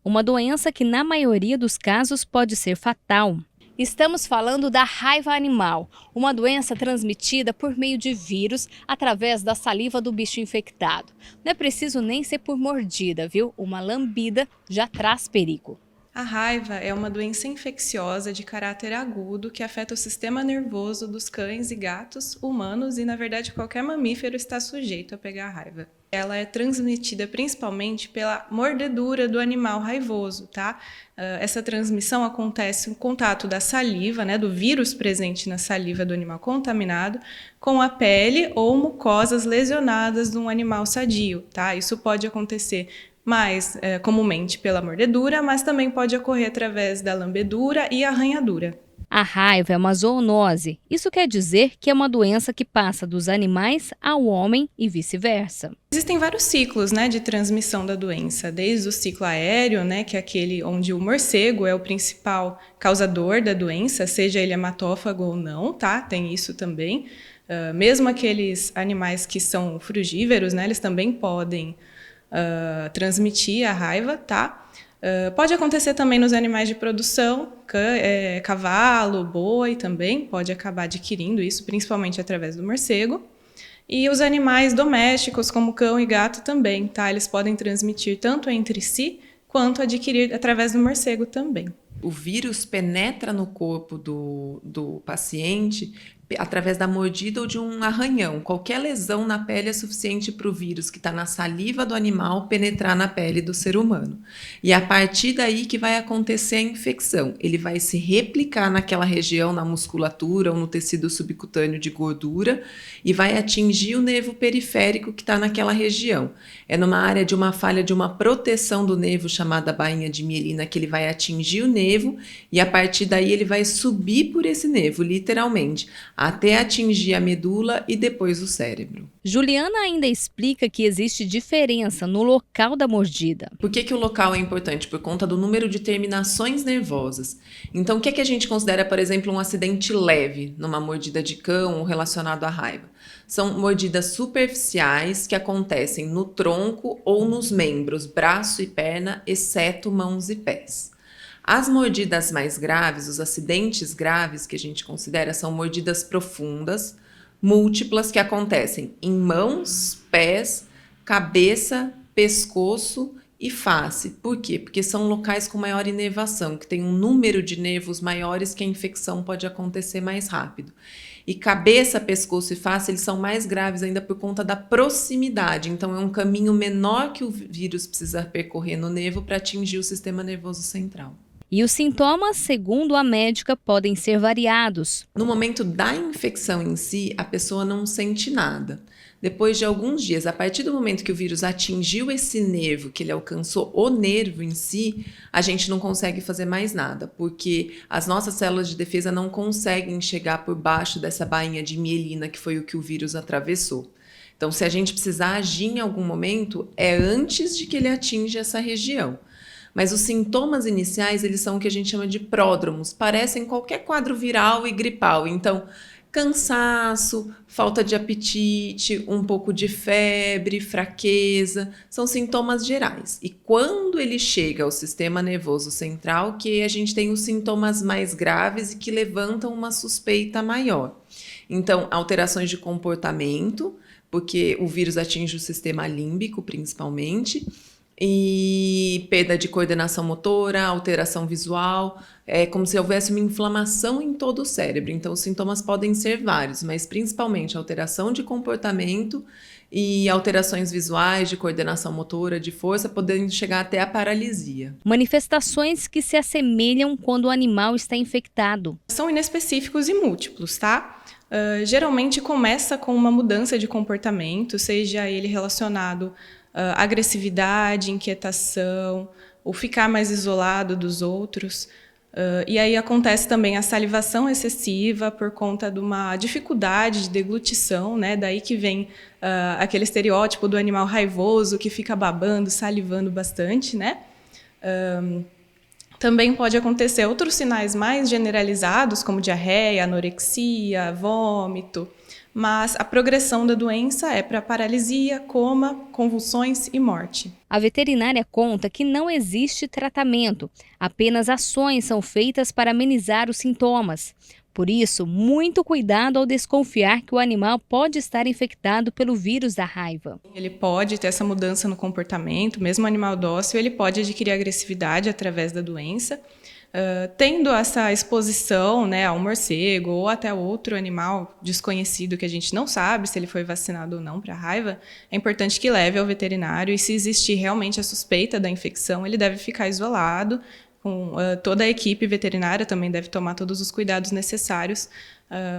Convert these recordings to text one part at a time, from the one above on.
uma doença que na maioria dos casos pode ser fatal. Estamos falando da raiva animal, uma doença transmitida por meio de vírus através da saliva do bicho infectado. Não é preciso nem ser por mordida, viu? Uma lambida já traz perigo. A raiva é uma doença infecciosa de caráter agudo que afeta o sistema nervoso dos cães e gatos, humanos e, na verdade, qualquer mamífero está sujeito a pegar a raiva. Ela é transmitida principalmente pela mordedura do animal raivoso, tá? Essa transmissão acontece no contato da saliva, né, do vírus presente na saliva do animal contaminado, com a pele ou mucosas lesionadas de um animal sadio, tá? Isso pode acontecer mais comumente pela mordedura, mas também pode ocorrer através da lambedura e arranhadura. A raiva é uma zoonose. Isso quer dizer que é uma doença que passa dos animais ao homem e vice-versa. Existem vários ciclos, né, de transmissão da doença, desde o ciclo aéreo, né, que é aquele onde o morcego é o principal causador da doença, seja ele hematófago ou não, tá? Tem isso também. Mesmo aqueles animais que são frugívoros, né, eles também podem transmitir a raiva, tá? Pode acontecer também nos animais de produção, cavalo, boi também pode acabar adquirindo isso, principalmente através do morcego. E os animais domésticos, como cão e gato também, tá? Eles podem transmitir tanto entre si, quanto adquirir através do morcego também. O vírus penetra no corpo do paciente através da mordida ou de um arranhão. Qualquer lesão na pele é suficiente para o vírus que está na saliva do animal penetrar na pele do ser humano. E é a partir daí que vai acontecer a infecção. Ele vai se replicar naquela região, na musculatura ou no tecido subcutâneo de gordura e vai atingir o nervo periférico que está naquela região. É numa área de uma falha de uma proteção do nervo chamada bainha de mielina que ele vai atingir o nervo e a partir daí ele vai subir por esse nervo, literalmente, até atingir a medula e depois o cérebro. Juliana ainda explica que existe diferença no local da mordida. Por que o local é importante? Por conta do número de terminações nervosas. Então, o que a gente considera, por exemplo, um acidente leve numa mordida de cão ou relacionado à raiva? São mordidas superficiais que acontecem no tronco ou nos membros, braço e perna, exceto mãos e pés. As mordidas mais graves, os acidentes graves que a gente considera, são mordidas profundas, múltiplas, que acontecem em mãos, pés, cabeça, pescoço e face. Por quê? Porque são locais com maior inervação, que tem um número de nervos maiores que a infecção pode acontecer mais rápido. E cabeça, pescoço e face, eles são mais graves ainda por conta da proximidade. Então, é um caminho menor que o vírus precisa percorrer no nervo para atingir o sistema nervoso central. E os sintomas, segundo a médica, podem ser variados. No momento da infecção em si, a pessoa não sente nada. Depois de alguns dias, a partir do momento que o vírus atingiu esse nervo, que ele alcançou o nervo em si, a gente não consegue fazer mais nada, porque as nossas células de defesa não conseguem chegar por baixo dessa bainha de mielina, que foi o que o vírus atravessou. Então, se a gente precisar agir em algum momento, é antes de que ele atinja essa região. Mas os sintomas iniciais, eles são o que a gente chama de pródromos, parecem qualquer quadro viral e gripal. Então, cansaço, falta de apetite, um pouco de febre, fraqueza, são sintomas gerais. E quando ele chega ao sistema nervoso central, que a gente tem os sintomas mais graves e que levantam uma suspeita maior. Então, alterações de comportamento, porque o vírus atinge o sistema límbico, principalmente, e perda de coordenação motora, alteração visual, é como se houvesse uma inflamação em todo o cérebro. Então, os sintomas podem ser vários, mas principalmente alteração de comportamento e alterações visuais, de coordenação motora, de força, podendo chegar até a paralisia. Manifestações que se assemelham quando o animal está infectado. São inespecíficos e múltiplos, tá? Geralmente começa com uma mudança de comportamento, seja ele relacionado agressividade, inquietação, ou ficar mais isolado dos outros. E aí acontece também a salivação excessiva por conta de uma dificuldade de deglutição, né? Daí que vem aquele estereótipo do animal raivoso que fica babando, salivando bastante, né? Também pode acontecer outros sinais mais generalizados, como diarreia, anorexia, vômito, mas a progressão da doença é para paralisia, coma, convulsões e morte. A veterinária conta que não existe tratamento, apenas ações são feitas para amenizar os sintomas. Por isso, muito cuidado ao desconfiar que o animal pode estar infectado pelo vírus da raiva. Ele pode ter essa mudança no comportamento, mesmo o animal dócil, ele pode adquirir agressividade através da doença. Tendo essa exposição, né, ao morcego ou até outro animal desconhecido que a gente não sabe se ele foi vacinado ou não para a raiva, é importante que leve ao veterinário e se existir realmente a suspeita da infecção, ele deve ficar isolado. Toda a equipe veterinária também deve tomar todos os cuidados necessários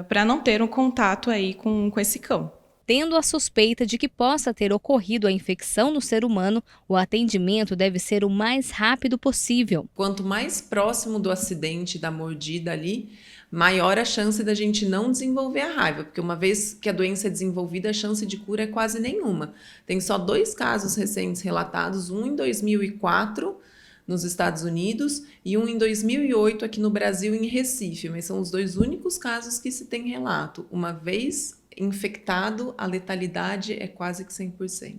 para não ter um contato aí com esse cão. Tendo a suspeita de que possa ter ocorrido a infecção no ser humano, o atendimento deve ser o mais rápido possível. Quanto mais próximo do acidente, da mordida ali, maior a chance da gente não desenvolver a raiva, porque uma vez que a doença é desenvolvida, a chance de cura é quase nenhuma. Tem só 2 casos recentes relatados, um em 2004, nos Estados Unidos, e um em 2008 aqui no Brasil, em Recife, mas são os 2 únicos casos que se tem relato. Uma vez infectado, a letalidade é quase que 100%.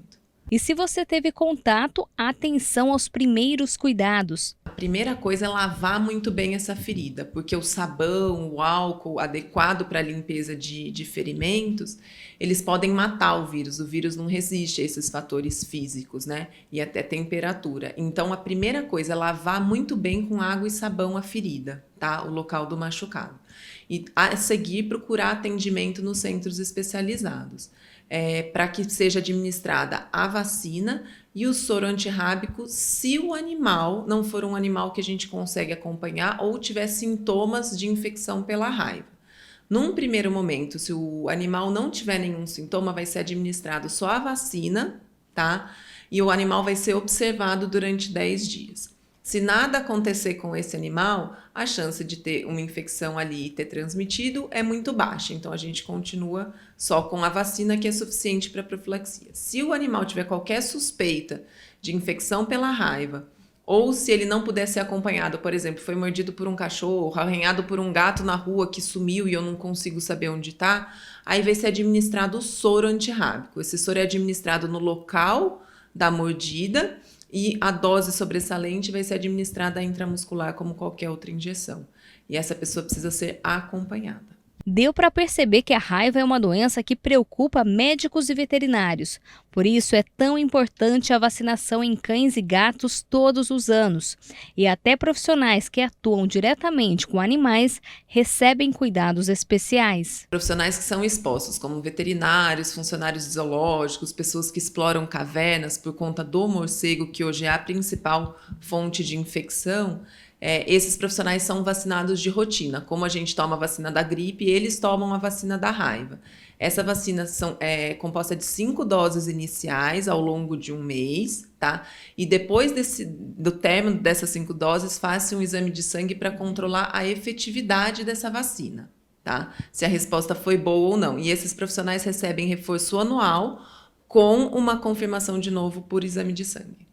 E se você teve contato, atenção aos primeiros cuidados. A primeira coisa é lavar muito bem essa ferida, porque o sabão, o álcool adequado para a limpeza de ferimentos, eles podem matar o vírus não resiste a esses fatores físicos, né? E até temperatura. Então, a primeira coisa é lavar muito bem com água e sabão a ferida, tá? O local do machucado. E a seguir, procurar atendimento nos centros especializados. Para que seja administrada a vacina e o soro antirrábico se o animal não for um animal que a gente consegue acompanhar ou tiver sintomas de infecção pela raiva. Num primeiro momento, se o animal não tiver nenhum sintoma, vai ser administrado só a vacina, tá? E o animal vai ser observado durante 10 dias. Se nada acontecer com esse animal, a chance de ter uma infecção ali e ter transmitido é muito baixa. Então, a gente continua só com a vacina, que é suficiente para profilaxia. Se o animal tiver qualquer suspeita de infecção pela raiva, ou se ele não puder ser acompanhado, por exemplo, foi mordido por um cachorro, arranhado por um gato na rua que sumiu e eu não consigo saber onde está, aí vai ser administrado o soro antirrábico. Esse soro é administrado no local da mordida, e a dose sobressalente vai ser administrada intramuscular como qualquer outra injeção. E essa pessoa precisa ser acompanhada. Deu para perceber que a raiva é uma doença que preocupa médicos e veterinários. Por isso é tão importante a vacinação em cães e gatos todos os anos. E até profissionais que atuam diretamente com animais recebem cuidados especiais. Profissionais que são expostos, como veterinários, funcionários de zoológicos, pessoas que exploram cavernas por conta do morcego, que hoje é a principal fonte de infecção, esses profissionais são vacinados de rotina. Como a gente toma a vacina da gripe, eles tomam a vacina da raiva. Essa vacina é composta de 5 doses iniciais ao longo de 1 mês, tá? E depois do término dessas 5 doses, faça um exame de sangue para controlar a efetividade dessa vacina, tá? Se a resposta foi boa ou não. E esses profissionais recebem reforço anual com uma confirmação de novo por exame de sangue.